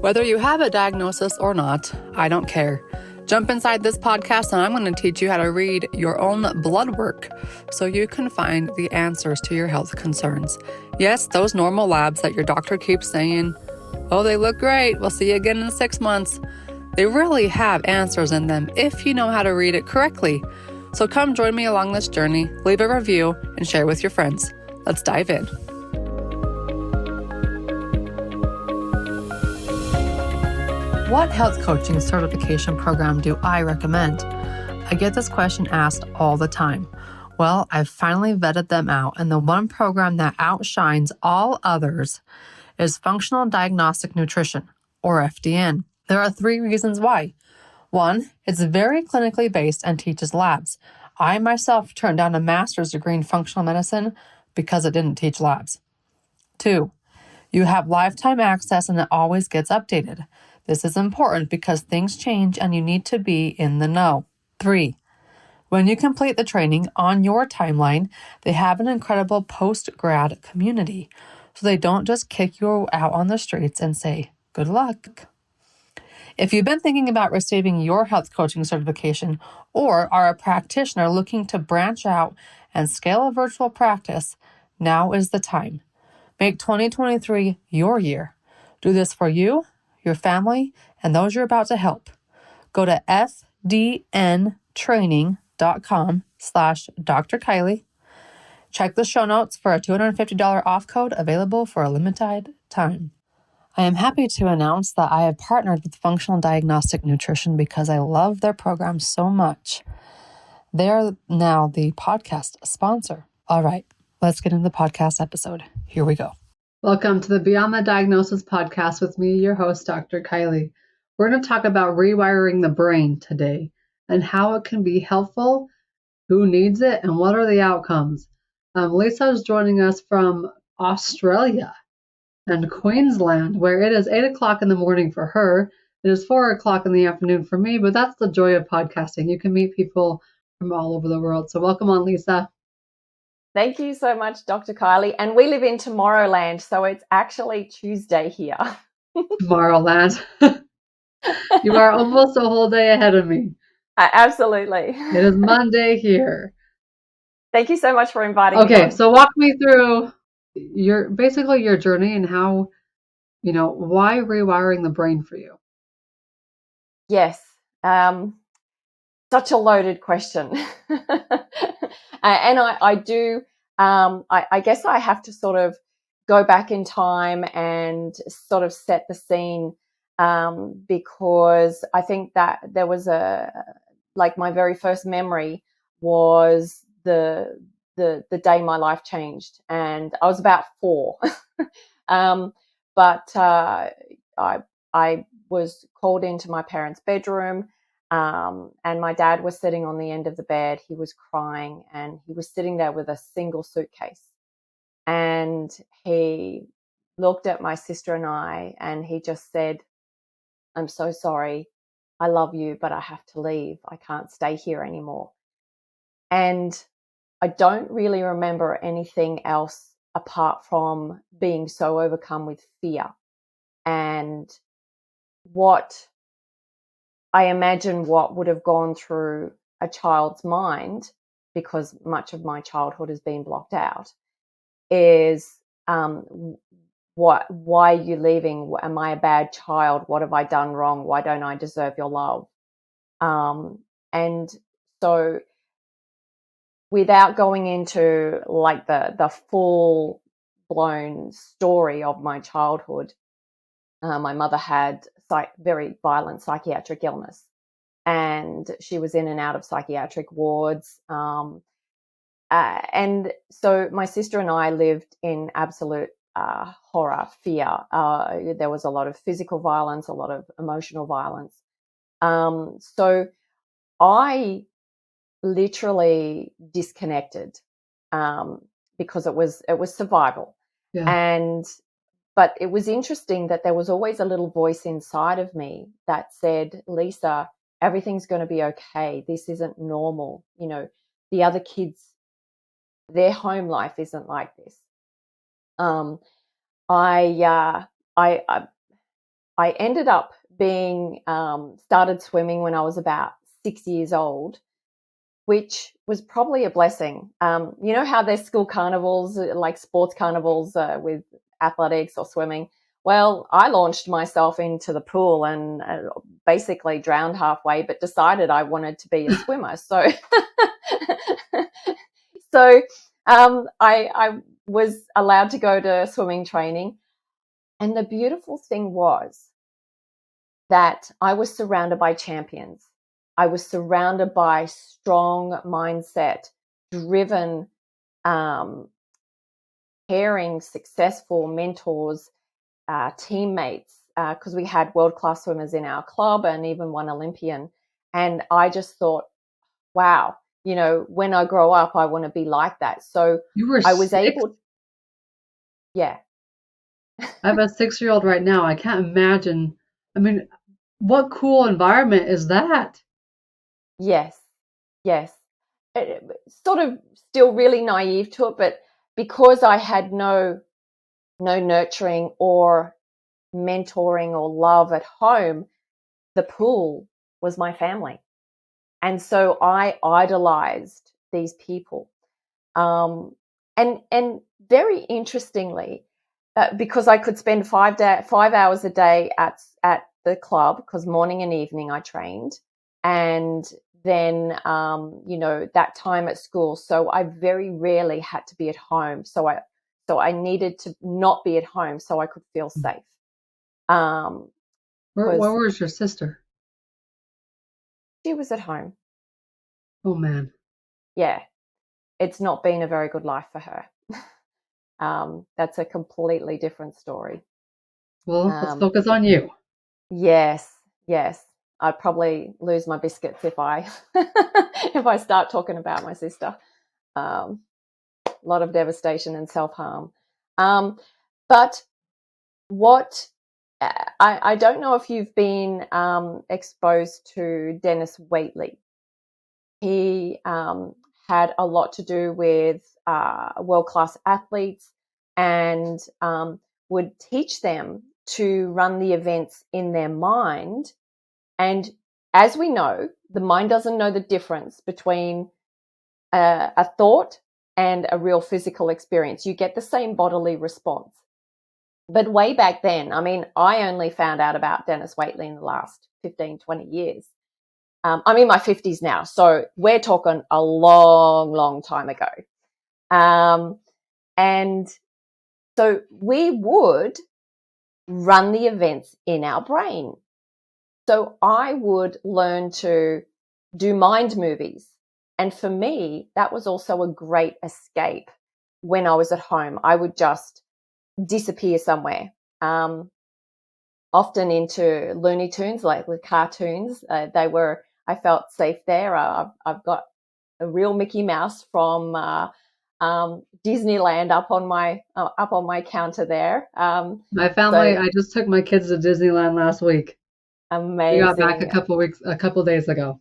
Whether you have a diagnosis or not, I don't care. Jump inside this podcast and I'm going to teach you how to read your own blood work so you can find the answers to your health concerns. Yes, those normal labs that your doctor keeps saying, oh, they look great, we'll see you again in 6 months. They really have answers in them if you know how to read it correctly. So come join me along this journey, leave a review, and share with your friends. Let's dive in. What health coaching certification program do I recommend? I get this question asked all the time. Well, I've finally vetted them out, and the one program that outshines all others is Functional Diagnostic Nutrition, or FDN. There are 3 reasons why. 1, it's very clinically based and teaches labs. I myself turned down a master's degree in functional medicine because it didn't teach labs. 2, you have lifetime access and it always gets updated. This is important because things change and you need to be in the know. 3, when you complete the training on your timeline, they have an incredible post-grad community. So they don't just kick you out on the streets and say, good luck. If you've been thinking about receiving your health coaching certification or are a practitioner looking to branch out and scale a virtual practice, now is the time. Make 2023 your year. Do this for you, your family, and those you're about to help. Go to fdntraining.com/Dr. Kylie. Check the show notes for a $250 off code available for a limited time. I am happy to announce that I have partnered with Functional Diagnostic Nutrition because I love their program so much. They are now the podcast sponsor. All right, let's get into the podcast episode. Here we go. Welcome to the Beyond the Diagnosis podcast with me, your host, Dr. Kylie. We're going to talk about rewiring the brain today and how it can be helpful, who needs it, and what are the outcomes. Lisa is joining us from Australia and Queensland, where it is 8 o'clock in the morning for her. It is 4 o'clock in the afternoon for me, but that's the joy of podcasting. You can meet people from all over the world. So welcome on, Lisa. Thank you so much, Dr. Kylie. And we live in Tomorrowland, so it's actually Tuesday here. Tomorrowland. You are almost a whole day ahead of me. Absolutely. It is Monday here. Thank you so much for inviting me. Okay, so walk me through your journey and how, why rewiring the brain for you? Yes. Such a loaded question. And I do, I guess I have to sort of go back in time and sort of set the scene, because I think that there was my very first memory was the day my life changed, and I was about 4. But I was called into my parents' bedroom. And my dad was sitting on the end of the bed. He was crying, and he was sitting there with a single suitcase. And he looked at my sister and I, and he just said, I'm so sorry. I love you, but I have to leave. I can't stay here anymore. And I don't really remember anything else apart from being so overcome with fear. And I imagine what would have gone through a child's mind, because much of my childhood has been blocked out, is why are you leaving? Am I a bad child? What have I done wrong? Why don't I deserve your love? And so without going into like the full blown story of my childhood, my mother had very violent psychiatric illness, and she was in and out of psychiatric wards. And so my sister and I lived in absolute horror, fear. There was a lot of physical violence, a lot of emotional violence. So I literally disconnected because it was survival. Yeah. But it was interesting that there was always a little voice inside of me that said, Lisa, everything's going to be okay. This isn't normal. The other kids, their home life isn't like this. I I ended up being started swimming when I was about 6 years old, which was probably a blessing. You know how there's school carnivals, like sports carnivals with athletics or swimming? Well, I launched myself into the pool and basically drowned halfway, but decided I wanted to be a swimmer. So, so I was allowed to go to swimming training. And the beautiful thing was that I was surrounded by champions. I was surrounded by strong mindset, driven, um, caring, successful mentors, teammates, because we had world-class swimmers in our club and even one Olympian. And I just thought, wow, when I grow up, I want to be like that. So You were I was 6? able, yeah, I have a 6-year-old right now. I can't imagine. I mean, what cool environment is that? yes, yes. Sort of still really naive to it, but because I had no nurturing or mentoring or love at home, the pool was my family. And so I idolized these people. And very interestingly, because I could spend 5 hours a day at the club, because morning and evening I trained, and then that time at school. So I very rarely had to be at home. So I needed to not be at home so I could feel safe. Where Because was your sister? she was at home. Oh man. Yeah, it's not been a very good life for her. That's a completely different story. Well, let's Um, focus on you. yes, yes. I'd probably lose my biscuits if I if I start talking about my sister. A lot of devastation and self harm. But what I don't know if you've been exposed to Dennis Waitley. He had a lot to do with world class athletes and would teach them to run the events in their mind. And as we know, the mind doesn't know the difference between a thought and a real physical experience. You get the same bodily response. But way back then, I mean, I only found out about Dennis Waitley in the last 15, 20 years. I'm in my 50s now, so we're talking a long, long time ago. And so we would run the events in our brain. So I would learn to do mind movies. And for me, that was also a great escape when I was at home. I would just disappear somewhere. Often into Looney Tunes, like with cartoons. I felt safe there. I've got a real Mickey Mouse from Disneyland up on my counter there. My family, So I just took my kids to Disneyland last week. We got back amazing. a couple days ago.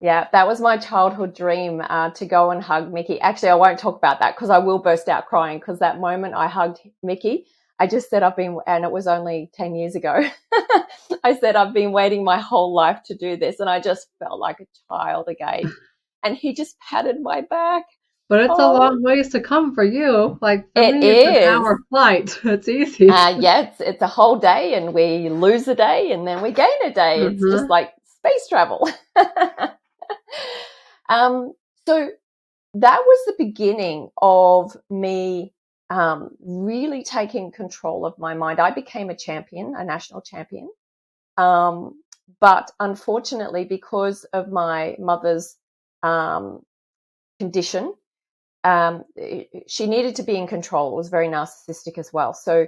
Yeah, that was my childhood dream, to go and hug Mickey. Actually, I won't talk about that because I will burst out crying, because that moment I hugged Mickey, I just said and it was only 10 years ago. I said, I've been waiting my whole life to do this. And I just felt like a child again. And he just patted my back. But it's a Oh, long ways to come for you. Like for it me, it's an is. hour flight. It's easy. Yeah, it's a whole day, and we lose a day and then we gain a day. It's just Uh-huh. like space travel. um, so that was the beginning of me really taking control of my mind. I became a champion, a national champion. But unfortunately, because of my mother's um, condition, she needed to be in control. It was very narcissistic as well. So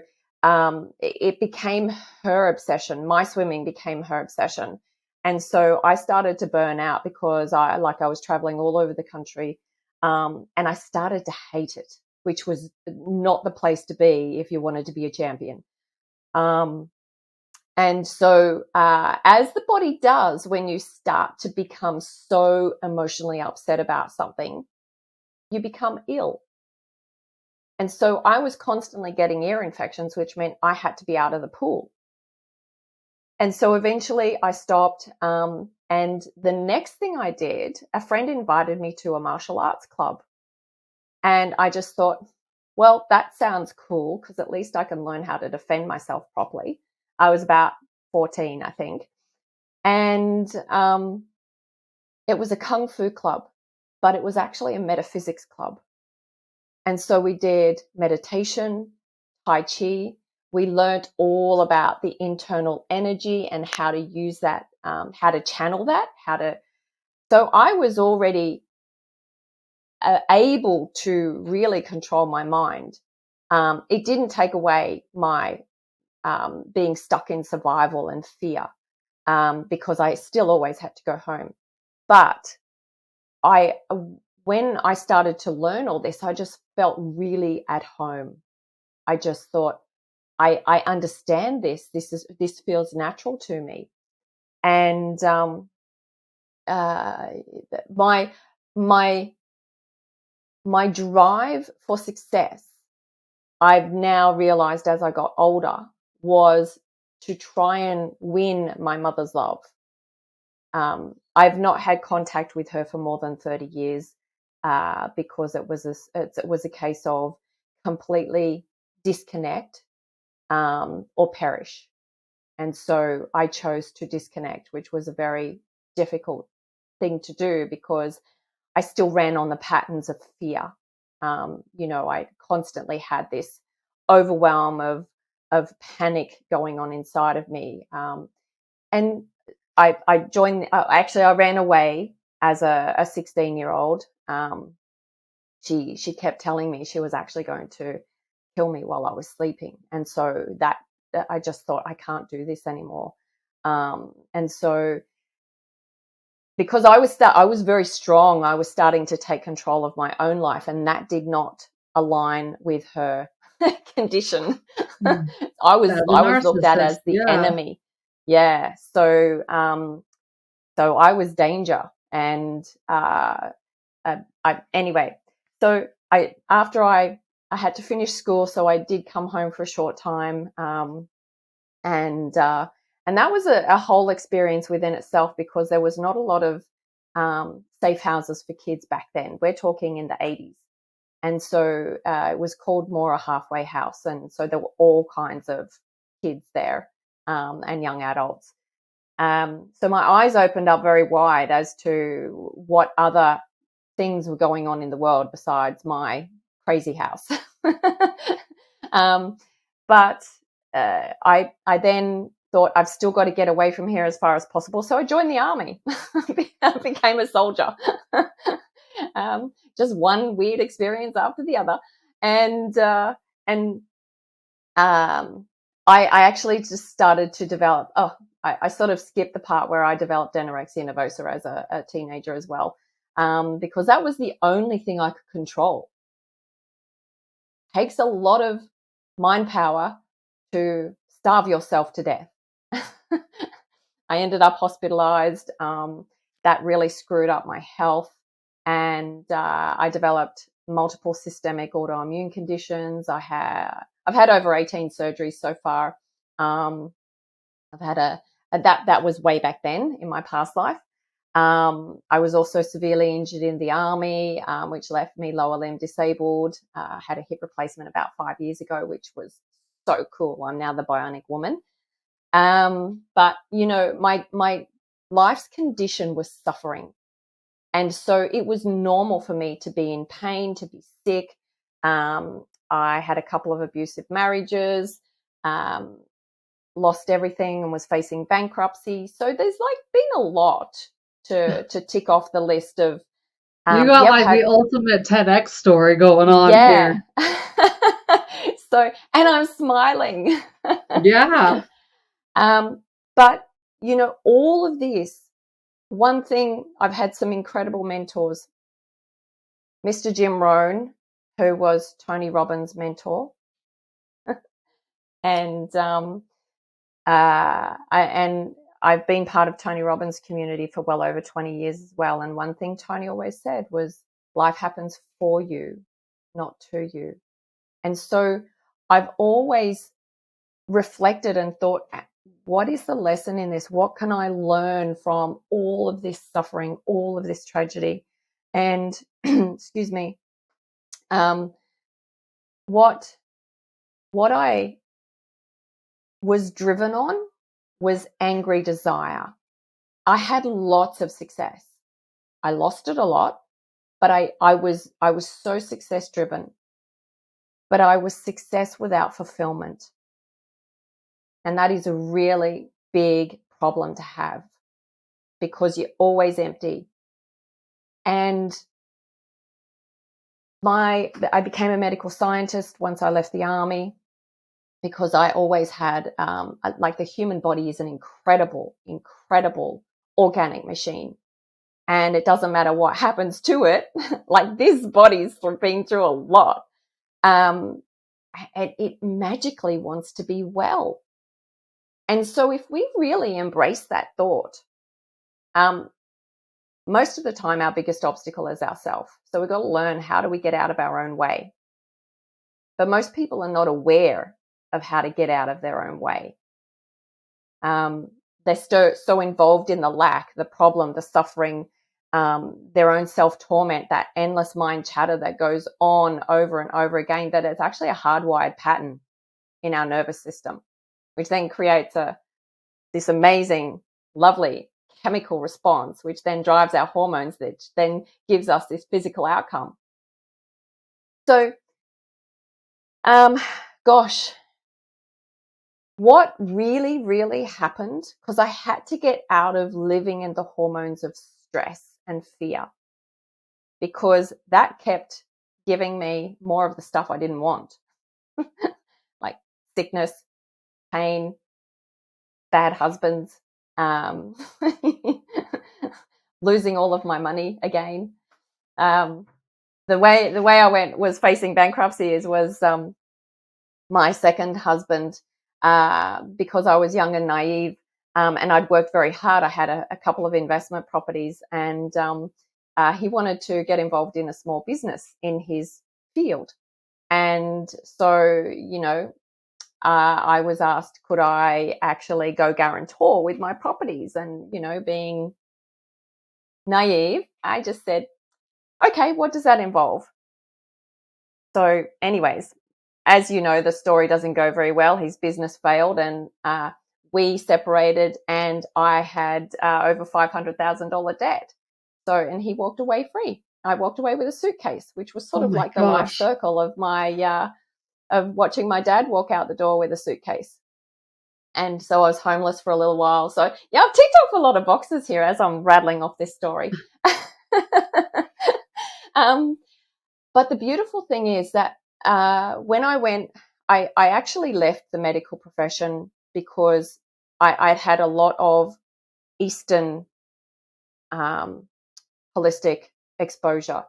it became her obsession. My swimming became her obsession. And so I started to burn out because I was traveling all over the country, and I started to hate it, which was not the place to be if you wanted to be a champion. And so, as the body does when you start to become so emotionally upset about something, you become ill. And so I was constantly getting ear infections, which meant I had to be out of the pool. And so eventually I stopped. And the next thing I did, a friend invited me to a martial arts club. And I just thought, well, that sounds cool because at least I can learn how to defend myself properly. I was about 14, I think. And it was a kung fu club, but it was actually a metaphysics club. And so we did meditation, Tai Chi. We learned all about the internal energy and how to use that, how to channel that, So I was already able to really control my mind. It didn't take away my being stuck in survival and fear, because I still always had to go home. But when I started to learn all this, I just felt really at home. I just thought, I understand this. This feels natural to me. And my my my drive for success, I've now realized as I got older, was to try and win my mother's love. I've not had contact with her for more than 30 years because it was a case of completely disconnect or perish. And so I chose to disconnect, which was a very difficult thing to do because I still ran on the patterns of fear. I constantly had this overwhelm of panic going on inside of me. And I joined, actually, I ran away as a 16-year-old. She kept telling me she was actually going to kill me while I was sleeping. And so that I just thought, I can't do this anymore. And so because I was very strong, I was starting to take control of my own life, and that did not align with her condition. I was looked at as the enemy. Yeah. So I was danger. And anyway, so after I had to finish school, so I did come home for a short time, and that was a whole experience within itself, because there was not a lot of safe houses for kids back then. We're talking in the 80s. And so it was called more a halfway house. And so there were all kinds of kids there, and young adults. So my eyes opened up very wide as to what other things were going on in the world besides my crazy house. But I then thought, I've still got to get away from here as far as possible. So I joined the army. I became a soldier. Just one weird experience after the other. And I actually just started to develop, I sort of skipped the part where I developed anorexia nervosa as a teenager as well, because that was the only thing I could control. It takes a lot of mind power to starve yourself to death. I ended up hospitalized. That really screwed up my health. And I developed multiple systemic autoimmune conditions. I've had over 18 surgeries so far. I've had that was way back then in my past life. I was also severely injured in the army, which left me lower limb disabled. Had a hip replacement about 5 years ago, which was so cool. I'm now the bionic woman. But my life's condition was suffering. And so it was normal for me to be in pain, to be sick. I had a couple of abusive marriages, lost everything and was facing bankruptcy. So there's been a lot to tick off the list of. You got the ultimate TEDx story going on here. So, and I'm smiling. Yeah. But all of this, one thing, I've had some incredible mentors. Mr. Jim Rohn, who was Tony Robbins' mentor, and I've been part of Tony Robbins' community for well over 20 years as well. And one thing Tony always said was, life happens for you, not to you. And so I've always reflected and thought, what is the lesson in this? What can I learn from all of this suffering, all of this tragedy? And excuse me, what I was driven on was angry desire. I had lots of success. I lost it a lot, but I was so success driven. But I was success without fulfillment. And that is a really big problem to have, because you're always empty. And I became a medical scientist once I left the army, because I always had, like, the human body is an incredible, incredible organic machine. And it doesn't matter what happens to it. Like, this body's been through a lot. It magically wants to be well. And so if we really embrace that thought, most of the time our biggest obstacle is ourselves. So we've got to learn, how do we get out of our own way? But most people are not aware of how to get out of their own way. They're so involved in the lack, the problem, the suffering, their own self-torment, that endless mind chatter that goes on over and over again, that it's actually a hardwired pattern in our nervous system, which then creates this amazing, lovely chemical response, which then drives our hormones, that then gives us this physical outcome. So, gosh, what really, really happened, because I had to get out of living in the hormones of stress and fear, because that kept giving me more of the stuff I didn't want, like sickness, pain, bad husbands, losing all of my money again. The way I was facing bankruptcy was my second husband, because I was young and naive, and I'd worked very hard. I had a couple of investment properties, and he wanted to get involved in a small business in his field. And so, I was asked, could I actually go guarantor with my properties? And, being naive, I just said, okay, what does that involve? So anyways, as you know, the story doesn't go very well. His business failed, and we separated, and I had over $500,000 debt. So, and he walked away free. I walked away with a suitcase, which was sort of like the life circle of my of watching my dad walk out the door with a suitcase. And so I was homeless for a little while. So yeah, I've ticked off a lot of boxes here as I'm rattling off this story. But the beautiful thing is that when I went, I actually left the medical profession because I'd had a lot of Eastern holistic exposure.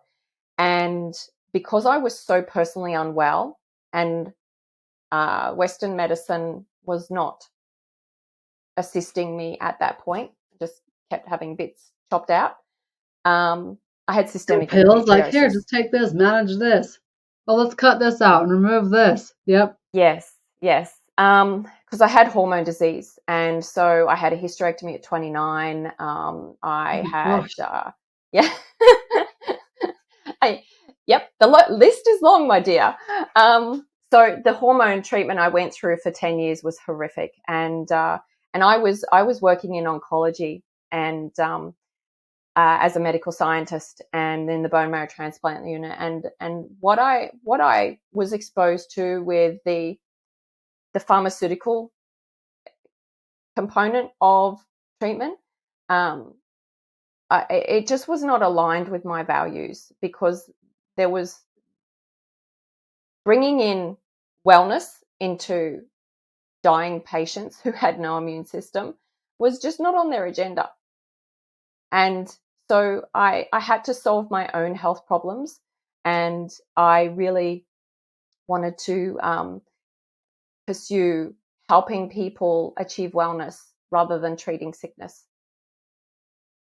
And because I was so personally unwell, and Western medicine was not assisting me at that point, just kept having bits chopped out. I had systemic pills, like, here, just take this, manage this. Oh, let's cut this out and remove this. Yep. Yes. Because I had hormone disease, and so I had a hysterectomy at 29. I had, yeah. The list is long, my dear. So the hormone treatment I went through for 10 years was horrific, and I was working in oncology, and as a medical scientist, and in the bone marrow transplant unit, and what I was exposed to with the pharmaceutical component of treatment, it just was not aligned with my values, because there was bringing in wellness into dying patients who had no immune system was just not on their agenda. And so I had to solve my own health problems, and I really wanted to pursue helping people achieve wellness rather than treating sickness.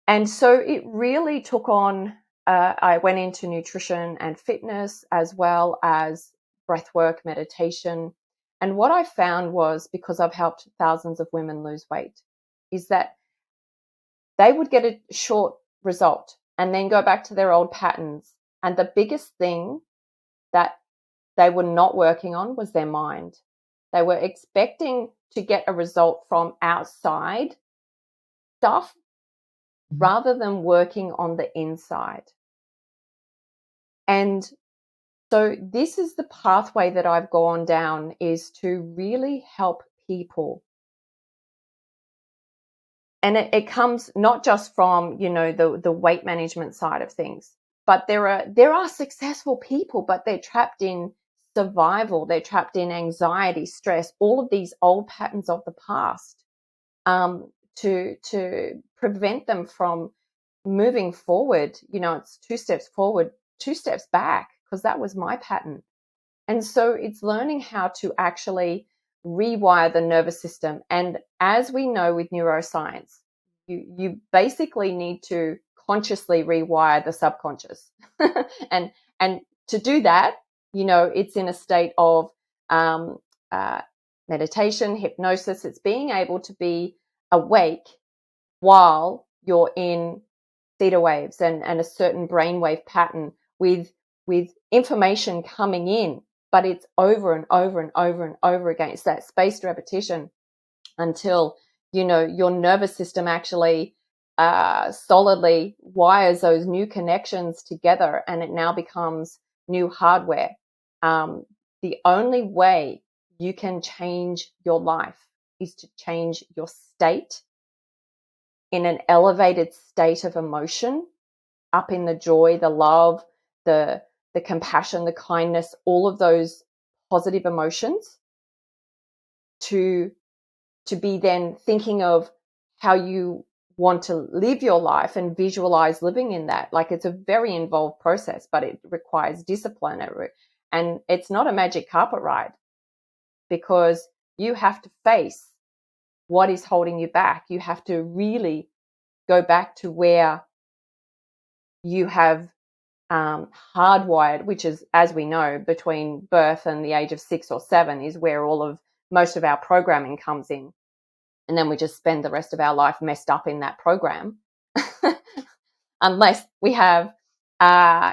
And so it really took on, I went into nutrition and fitness, as well as breathwork, meditation, And what I found was, because I've helped thousands of women lose weight, is that they would get a short result and then go back to their old patterns. And the biggest thing that they were not working on was their mind. They were expecting to get a result from outside stuff rather than working on the inside. And so this is the pathway that I've gone down, is to really help people. And it comes not just from, the weight management side of things, but there are successful people, but they're trapped in survival. They're trapped in anxiety, stress, all of these old patterns of the past, to prevent them from moving forward. It's 2 steps forward, 2 steps back, because that was my pattern. And so it's learning how to actually rewire the nervous system. And as we know with neuroscience, you basically need to consciously rewire the subconscious. and to do that, it's in a state of meditation, hypnosis. It's being able to be awake while you're in theta waves and a certain brainwave pattern with information coming in, but it's over and over and over and over again. It's that spaced repetition until, your nervous system actually solidly wires those new connections together, and it now becomes new hardware. The only way you can change your life is to change your state in an elevated state of emotion, up in the joy, the love, the compassion, the kindness, all of those positive emotions, to be then thinking of how you want to live your life and visualize living in that. Like, it's a very involved process, but it requires discipline. And it's not a magic carpet ride, because you have to face what is holding you back. You have to really go back to where you have hardwired, which is, as we know, between birth and the age of 6 or 7 is where most of our programming comes in. And then we just spend the rest of our life messed up in that program, unless we have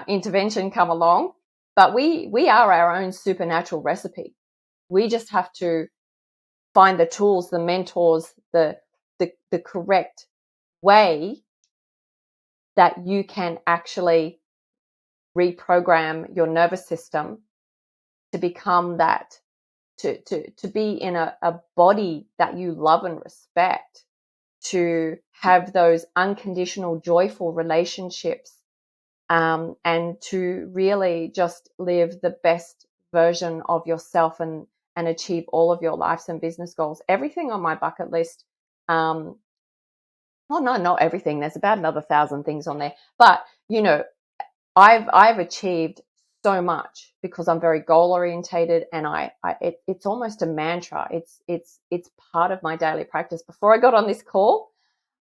intervention come along. But we are our own supernatural recipe. We just have to find the tools, the mentors, the correct way that you can actually reprogram your nervous system to become that, to be in a body that you love and respect, to have those unconditional, joyful relationships, and to really just live the best version of yourself and achieve all of your life's and business goals. Everything on my bucket list, well, no, not everything. There's about another 1,000 things on there, but I've achieved so much because I'm very goal orientated, and it's almost a mantra. It's part of my daily practice. Before I got on this call,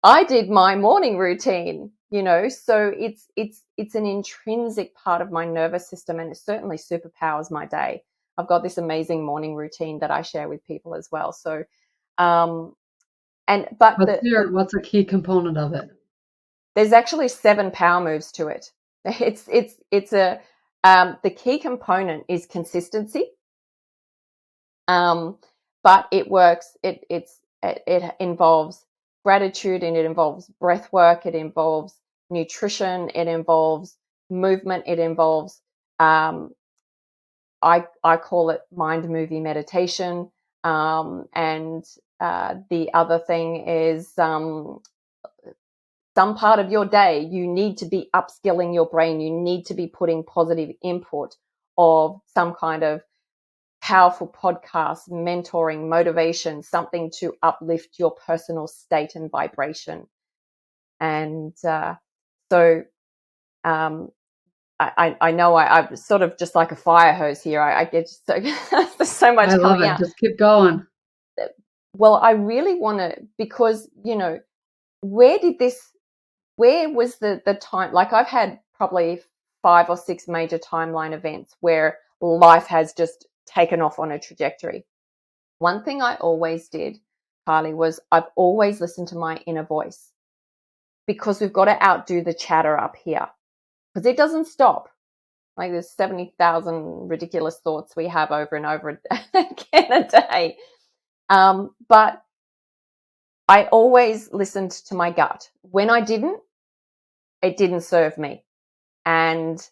I did my morning routine, so it's an intrinsic part of my nervous system, and it certainly superpowers my day. I've got this amazing morning routine that I share with people as well. So, what's a key component of it? There's actually 7 power moves to it. It's the key component is consistency. But it works. It involves gratitude, and it involves breath work. It involves nutrition. It involves movement. It involves, I call it mind movie meditation. And the other thing is, some part of your day, you need to be upskilling your brain. You need to be putting positive input of some kind of powerful podcast, mentoring, motivation, something to uplift your personal state and vibration. And I know I'm sort of just like a fire hose here. I get so there's so much coming out. Just keep going. Well, I really want to, because where was the time? Like, I've had probably 5 or 6 major timeline events where life has just taken off on a trajectory. One thing I always did, Kylie, was I've always listened to my inner voice, because we've got to outdo the chatter up here, because it doesn't stop. Like, there's 70,000 ridiculous thoughts we have over and over again a day. But I always listened to my gut. When I didn't, it didn't serve me. And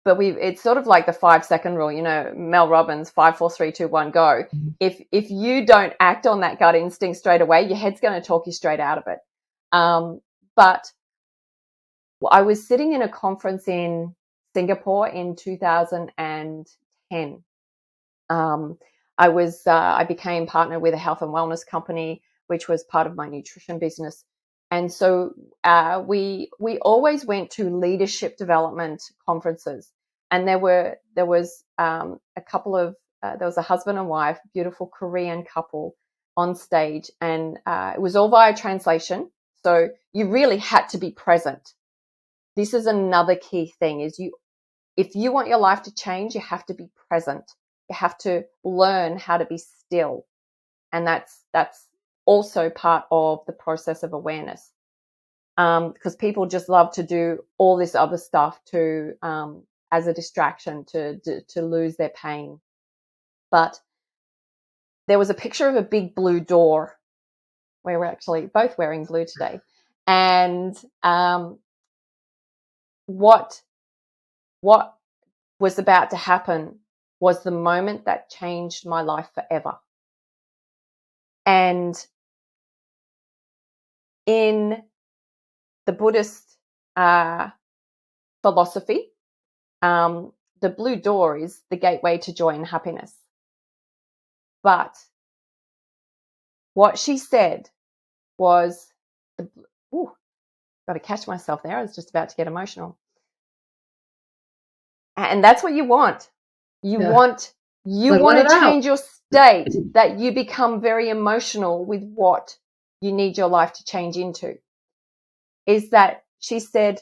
but it's sort of like the 5-second rule, Mel Robbins, 5, 4, 3, 2, 1, go. If you don't act on that gut instinct straight away, your head's going to talk you straight out of it. But I was sitting in a conference in Singapore in 2010. I became partner with a health and wellness company, which was part of my nutrition business. And so we always went to leadership development conferences, and there was a couple of there was a husband and wife, beautiful Korean couple on stage, and it was all via translation. So you really had to be present. This is another key thing: if you want your life to change, you have to be present. You have to learn how to be still, and that's also part of the process of awareness, because people just love to do all this other stuff to as a distraction to lose their pain. But there was a picture of a big blue door, where we're actually both wearing blue today, and what was about to happen was the moment that changed my life forever. And in the Buddhist philosophy, the blue door is the gateway to joy and happiness. But what she said was, got to catch myself there. I was just about to get emotional. And that's what you want. You want to change your state, that you become very emotional with what you need your life to change into. Is that she said,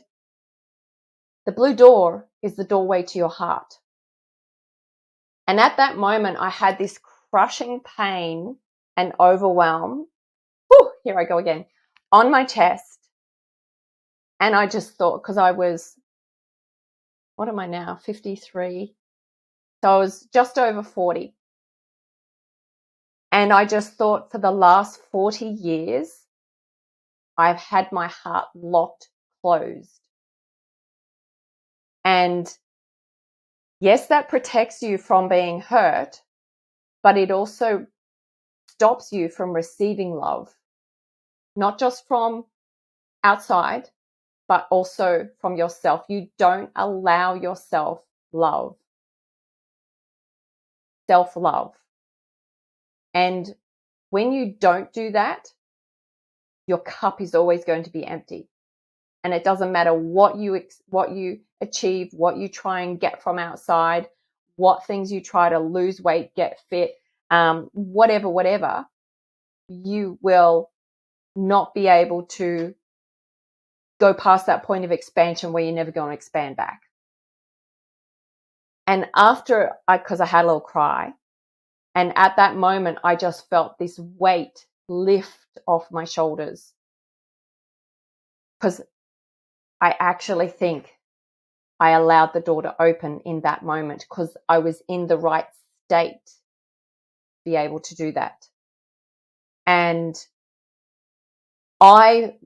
the blue door is the doorway to your heart. And at that moment, I had this crushing pain and overwhelm. Here I go again, on my chest. And I just thought, because I was, what am I now, 53? So I was just over 40. And I just thought, for the last 40 years, I've had my heart locked, closed. And yes, that protects you from being hurt, but it also stops you from receiving love, not just from outside, but also from yourself. You don't allow yourself love, self-love. And when you don't do that, your cup is always going to be empty. And it doesn't matter what you achieve, what you try and get from outside, what things you try to lose weight, get fit, whatever, you will not be able to go past that point of expansion where you're never going to expand back. And after, because I had a little cry, and at that moment, I just felt this weight lift off my shoulders, because I actually think I allowed the door to open in that moment, because I was in the right state to be able to do that. And I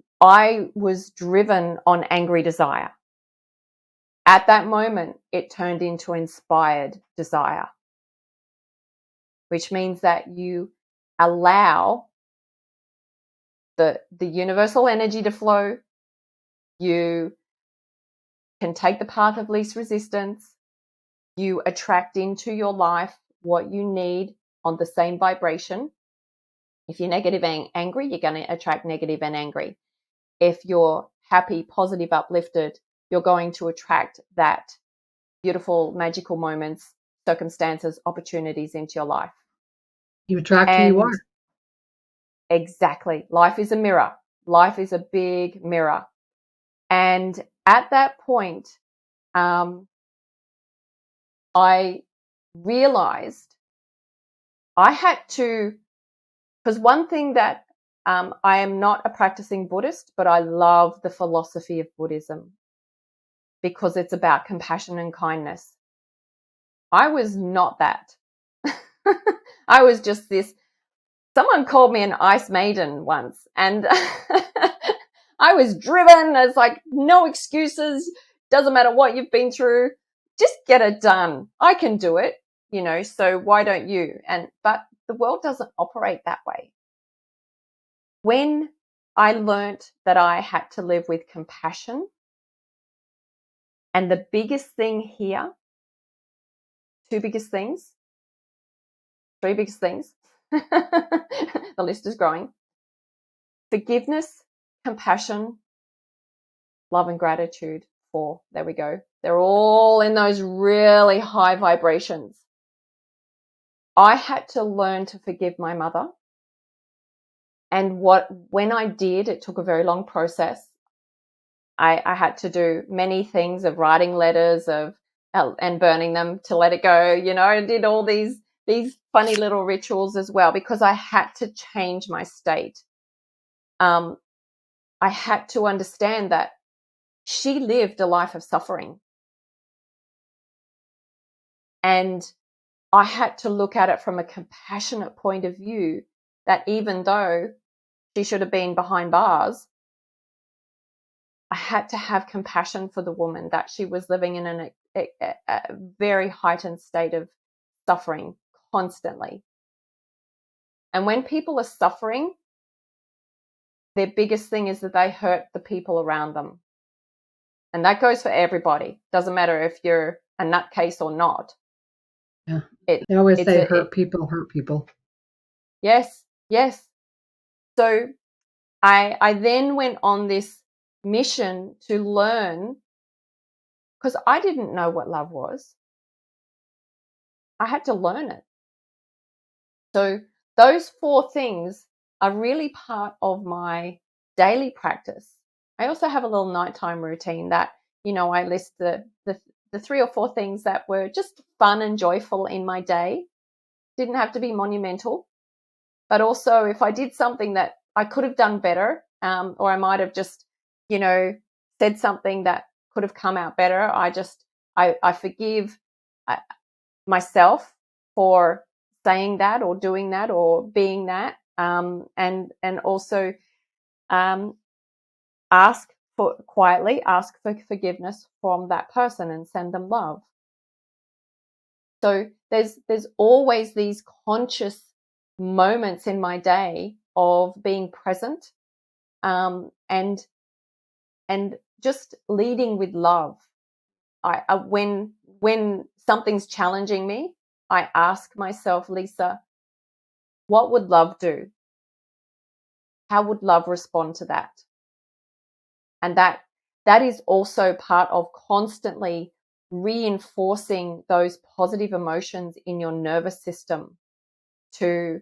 was driven on angry desire. At that moment, it turned into inspired desire, which means that you allow the universal energy to flow. You can take the path of least resistance. You attract into your life what you need on the same vibration. If you're negative and angry, you're going to attract negative and angry. If you're happy, positive, uplifted, you're going to attract that beautiful, magical moments, circumstances, opportunities into your life. You attract who you are. Exactly. Life is a mirror. Life is a big mirror. And at that point, I realized I had to, because one thing that I am not a practicing Buddhist, but I love the philosophy of Buddhism because it's about compassion and kindness. I was not that. I was just this, someone called me an ice maiden once, and I was driven. It's like, no excuses. Doesn't matter what you've been through. Just get it done. I can do it, so why don't you? But the world doesn't operate that way. When I learnt that I had to live with compassion, and the biggest thing here, three biggest things, the list is growing: forgiveness, compassion, love and gratitude. 4. There we go. They're all in those really high vibrations. I had to learn to forgive my mother. And when I did, it took a very long process. I had to do many things of writing letters and burning them to let it go. I did all these funny little rituals as well because I had to change my state. I had to understand that she lived a life of suffering. And I had to look at it from a compassionate point of view, that even though she should have been behind bars, I had to have compassion for the woman, that she was living in a very heightened state of suffering constantly. And when people are suffering, their biggest thing is that they hurt the people around them. And that goes for everybody. Doesn't matter if you're a nutcase or not. Yeah. They always say hurt people hurt people. Yes, yes. So I then went on this mission to learn, because I didn't know what love was. I had to learn it. So those 4 things are really part of my daily practice. I also have a little nighttime routine that, I list the 3 or 4 things that were just fun and joyful in my day. Didn't have to be monumental. But also, if I did something that I could have done better, or I might have just, said something that could have come out better, I forgive myself for saying that or doing that or being that, and also ask for forgiveness from that person and send them love. So there's always these conscious moments in my day of being present, and just leading with love. When something's challenging me, I ask myself, Lisa, what would love do? How would love respond to that? And that is also part of constantly reinforcing those positive emotions in your nervous system to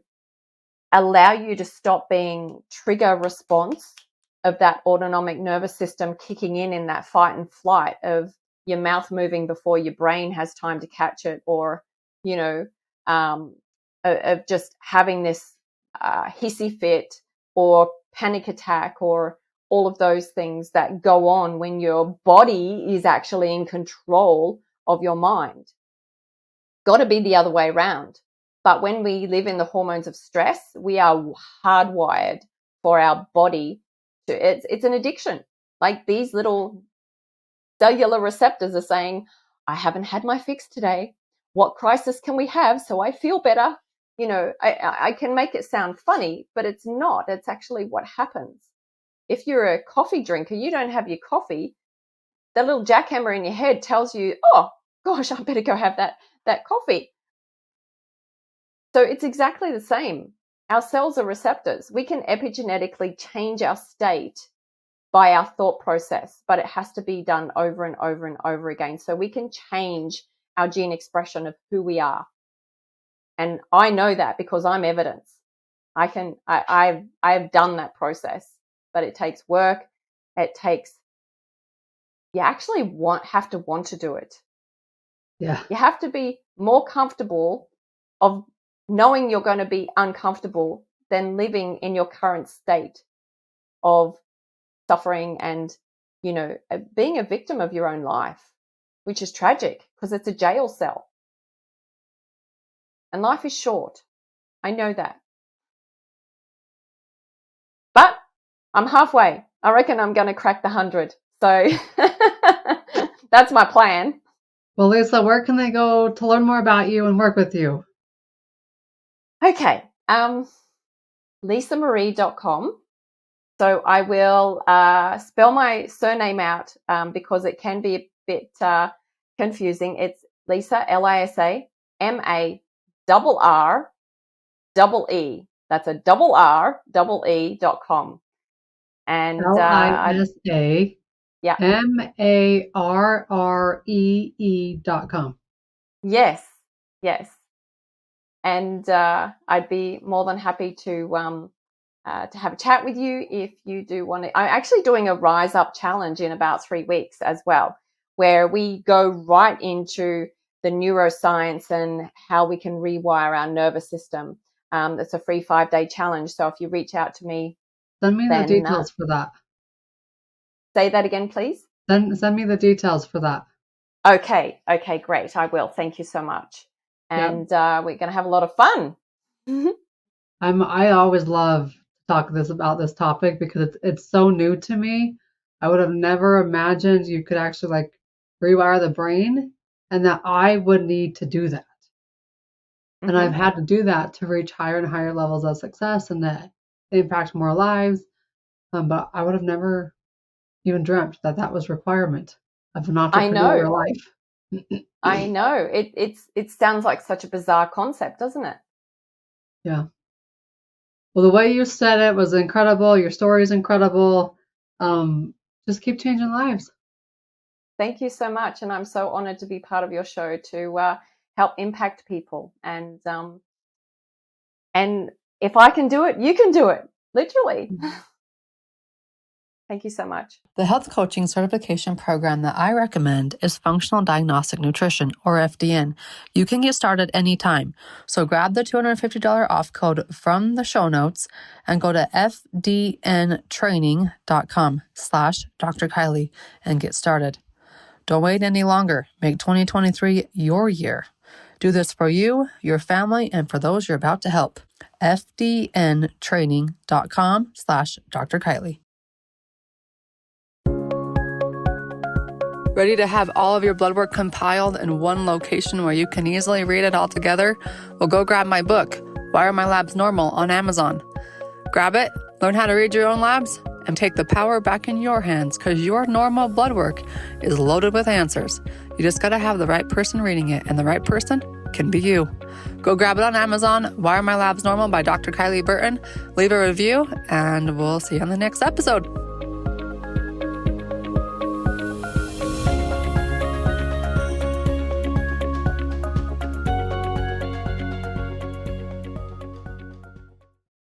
allow you to stop being trigger response of that autonomic nervous system kicking in that fight and flight of your mouth moving before your brain has time to catch it, or, of just having this hissy fit or panic attack, or all of those things that go on when your body is actually in control of your mind. Got to be the other way around. But when we live in the hormones of stress, we are hardwired for our body to, it's an addiction. Like these little cellular receptors are saying, I haven't had my fix today. What crisis can we have so I feel better? I can make it sound funny, but it's not. It's actually what happens. If you're a coffee drinker, you don't have your coffee, the little jackhammer in your head tells you, oh gosh, I better go have that coffee. So it's exactly the same. Our cells are receptors. We can epigenetically change our state by our thought process, but it has to be done over and over and over again. So we can change our gene expression of who we are. And I know that because I'm evidence. I've done that process, but it takes work. You actually have to want to do it. Yeah. You have to be more comfortable of knowing you're going to be uncomfortable than living in your current state of suffering and, being a victim of your own life, which is tragic because it's a jail cell. And life is short. I know that. But I'm halfway. I reckon I'm going to crack the 100. So that's my plan. Well, Lisa, where can they go to learn more about you and work with you? Okay. LisaMarree.com. So I will spell my surname out because it can be a bit confusing. It's Lisa, Lisa, MARRREE. That's a RREE.com. And LISA yeah. MARREE.com. Yes. And I'd be more than happy to have a chat with you if you do want to. I'm actually doing a Rise Up challenge in about 3 weeks as well, where we go right into the neuroscience and how we can rewire our nervous system. It's a free 5-day challenge. So if you reach out to me, send me the details for that. Say that again, please. Send me the details for that. Okay, great. I will. Thank you so much. And we're going to have a lot of fun. I always love to talk about this topic because it's so new to me. I would have never imagined you could actually rewire the brain, and that I would need to do that. And I've had to do that to reach higher and higher levels of success and that impact more lives. But I would have never even dreamt that was a requirement of an entrepreneurial life. I know. It sounds like such a bizarre concept, doesn't it? Yeah. Well, the way you said it was incredible. Your story is incredible. Just keep changing lives. Thank you so much. And I'm so honored to be part of your show to help impact people. And if I can do it, you can do it. Literally. Thank you so much. The health coaching certification program that I recommend is Functional Diagnostic Nutrition, or FDN. You can get started anytime. So grab the $250 off code from the show notes and go to fdntraining.com/Dr. Kylie and get started. Don't wait any longer. Make 2023 your year. Do this for you, your family, and for those you're about to help. fdntraining.com/Dr. Kylie. Ready to have all of your blood work compiled in one location where you can easily read it all together? Well, go grab my book, Why Are My Labs Normal, on Amazon. Grab it, learn how to read your own labs, and take the power back in your hands because your normal blood work is loaded with answers. You just got to have the right person reading it, and the right person can be you. Go grab it on Amazon, Why Are My Labs Normal by Dr. Kylie Burton. Leave a review, and we'll see you on the next episode.